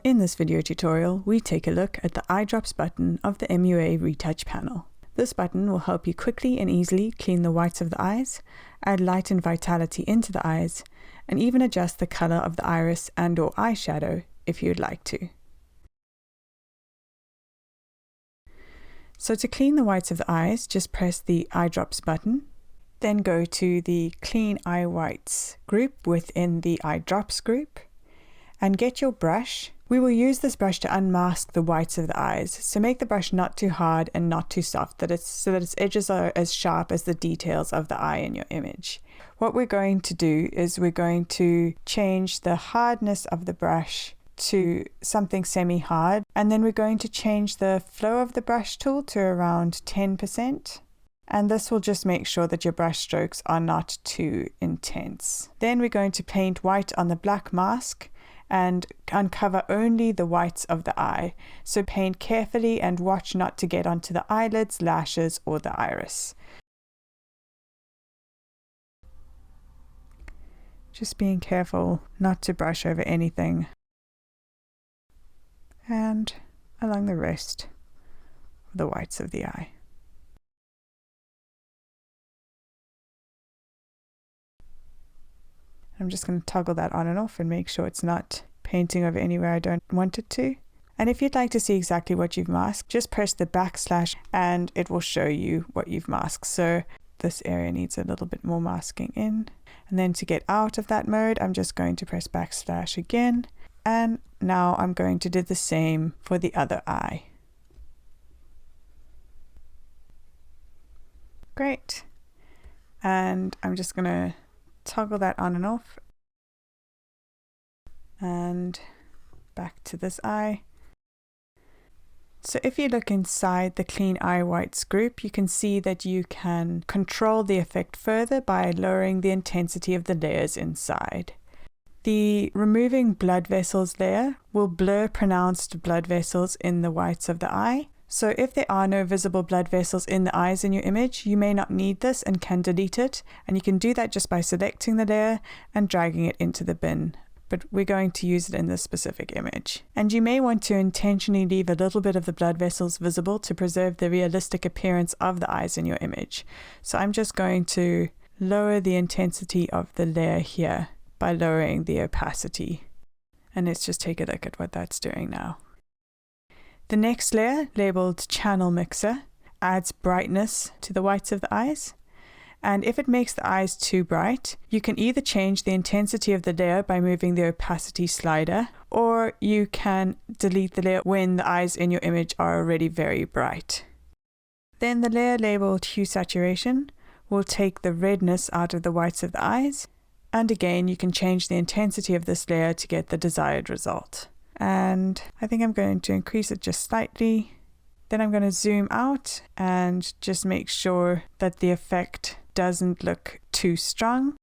In this video tutorial, we take a look at the eyedrops button of the MUA Retouch panel. This button will help you quickly and easily clean the whites of the eyes, add light and vitality into the eyes, and even adjust the color of the iris and/or eyeshadow if you'd like to. So to clean the whites of the eyes, just press the eyedrops button, then go to the Clean Eye Whites group within the eyedrops group, and get your brush. We will use this brush to unmask the whites of the eyes, so make the brush not too hard and not too soft, so that its edges are as sharp as the details of the eye in your image. What we're going to do is we're going to change the hardness of the brush to something semi-hard, and then we're going to change the flow of the brush tool to around 10%. And this will just make sure that your brush strokes are not too intense. Then we're going to paint white on the black mask and uncover only the whites of the eye. So paint carefully and watch not to get onto the eyelids, lashes, or the iris. Just being careful not to brush over anything. And along the rest of the whites of the eye. I'm just going to toggle that on and off and make sure it's not painting over anywhere I don't want it to. And if you'd like to see exactly what you've masked, just press the backslash and it will show you what you've masked. So this area needs a little bit more masking in. And then to get out of that mode, I'm just going to press backslash again. And now I'm going to do the same for the other eye. Great. And I'm just going to toggle that on and off, and back to this eye. So if you look inside the Clean Eye Whites group, you can see that you can control the effect further by lowering the intensity of the layers inside. The removing blood vessels layer will blur pronounced blood vessels in the whites of the eye. So if there are no visible blood vessels in the eyes in your image, you may not need this and can delete it. And you can do that just by selecting the layer and dragging it into the bin. But we're going to use it in this specific image. And you may want to intentionally leave a little bit of the blood vessels visible to preserve the realistic appearance of the eyes in your image. So I'm just going to lower the intensity of the layer here by lowering the opacity. And let's just take a look at what that's doing now. The next layer, labeled Channel Mixer, adds brightness to the whites of the eyes. And if it makes the eyes too bright, you can either change the intensity of the layer by moving the opacity slider, or you can delete the layer when the eyes in your image are already very bright. Then the layer labeled Hue Saturation will take the redness out of the whites of the eyes. And again, you can change the intensity of this layer to get the desired result. And I think I'm going to increase it just slightly. Then I'm going to zoom out and just make sure that the effect doesn't look too strong.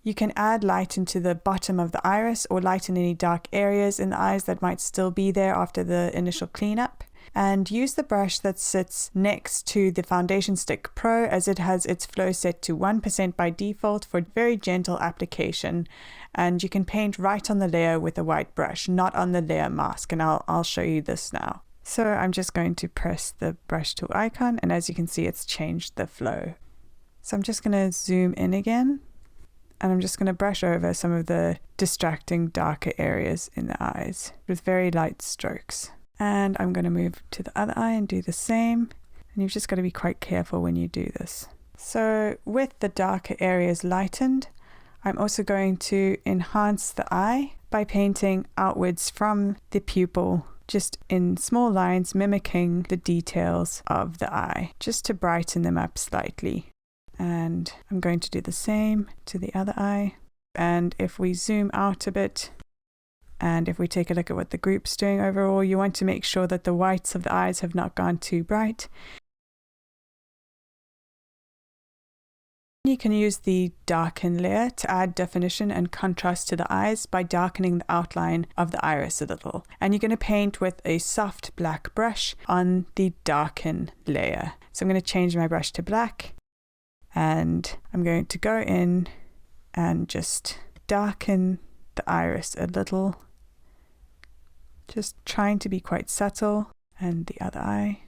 You can add light into the bottom of the iris or lighten any dark areas in the eyes that might still be there after the initial cleanup. And use the brush that sits next to the Foundation Stick Pro, as it has its flow set to 1% by default for very gentle application. And you can paint right on the layer with a white brush, not on the layer mask. And I'll show you this now. So I'm just going to press the brush tool icon, and as you can see, it's changed the flow. So I'm just going to zoom in again, and I'm just going to brush over some of the distracting darker areas in the eyes with very light strokes. And I'm going to move to the other eye and do the same. And you've just got to be quite careful when you do this. So with the darker areas lightened, I'm also going to enhance the eye by painting outwards from the pupil, just in small lines, mimicking the details of the eye, just to brighten them up slightly. And I'm going to do the same to the other eye. And if we zoom out a bit, and if we take a look at what the group's doing overall, you want to make sure that the whites of the eyes have not gone too bright. You can use the Darken layer to add definition and contrast to the eyes by darkening the outline of the iris a little. And you're going to paint with a soft black brush on the Darken layer. So I'm going to change my brush to black, and I'm going to go in and just darken the iris a little. Just trying to be quite subtle. And the other eye.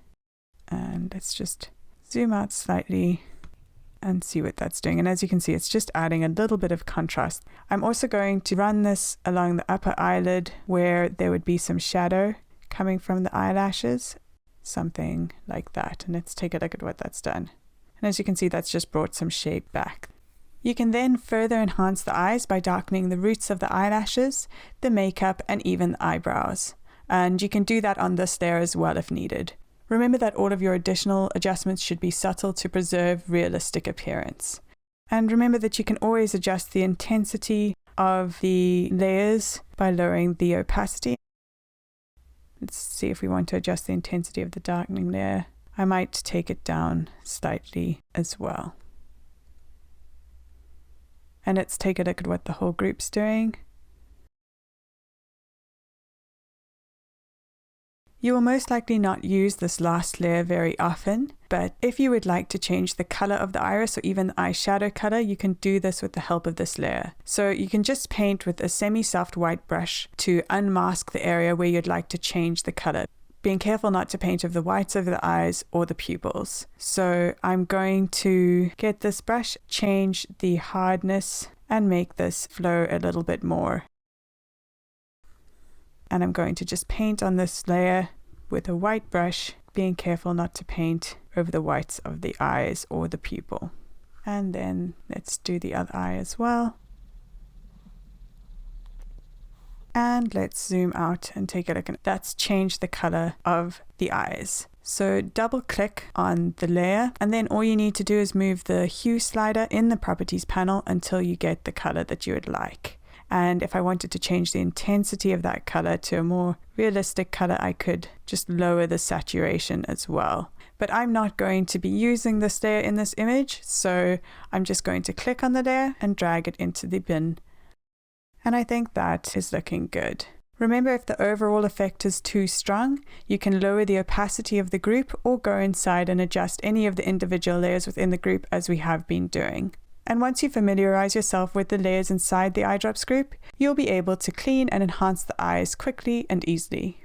And let's just zoom out slightly and see what that's doing. And as you can see, it's just adding a little bit of contrast. I'm also going to run this along the upper eyelid where there would be some shadow coming from the eyelashes, something like that. And let's take a look at what that's done. And as you can see, that's just brought some shape back. You can then further enhance the eyes by darkening the roots of the eyelashes, the makeup, and even the eyebrows. And you can do that on this layer as well if needed. Remember that all of your additional adjustments should be subtle to preserve realistic appearance. And remember that you can always adjust the intensity of the layers by lowering the opacity. Let's see if we want to adjust the intensity of the darkening layer. I might take it down slightly as well. And let's take a look at what the whole group's doing. You will most likely not use this last layer very often, but if you would like to change the color of the iris or even the eyeshadow color, you can do this with the help of this layer. So you can just paint with a semi-soft white brush to unmask the area where you'd like to change the color, being careful not to paint over the whites of the eyes or the pupils. So I'm going to get this brush, change the hardness, and make this flow a little bit more. And I'm going to just paint on this layer with a white brush, being careful not to paint over the whites of the eyes or the pupil. And then let's do the other eye as well. And let's zoom out and take a look. That's changed the color of the eyes. So double click on the layer, and then all you need to do is move the hue slider in the properties panel until you get the color that you would like. And if I wanted to change the intensity of that color to a more realistic color, I could just lower the saturation as well. But I'm not going to be using this layer in this image, so I'm just going to click on the layer and drag it into the bin. And I think that is looking good. Remember, if the overall effect is too strong, you can lower the opacity of the group or go inside and adjust any of the individual layers within the group as we have been doing. And once you familiarize yourself with the layers inside the eye drops group, you'll be able to clean and enhance the eyes quickly and easily.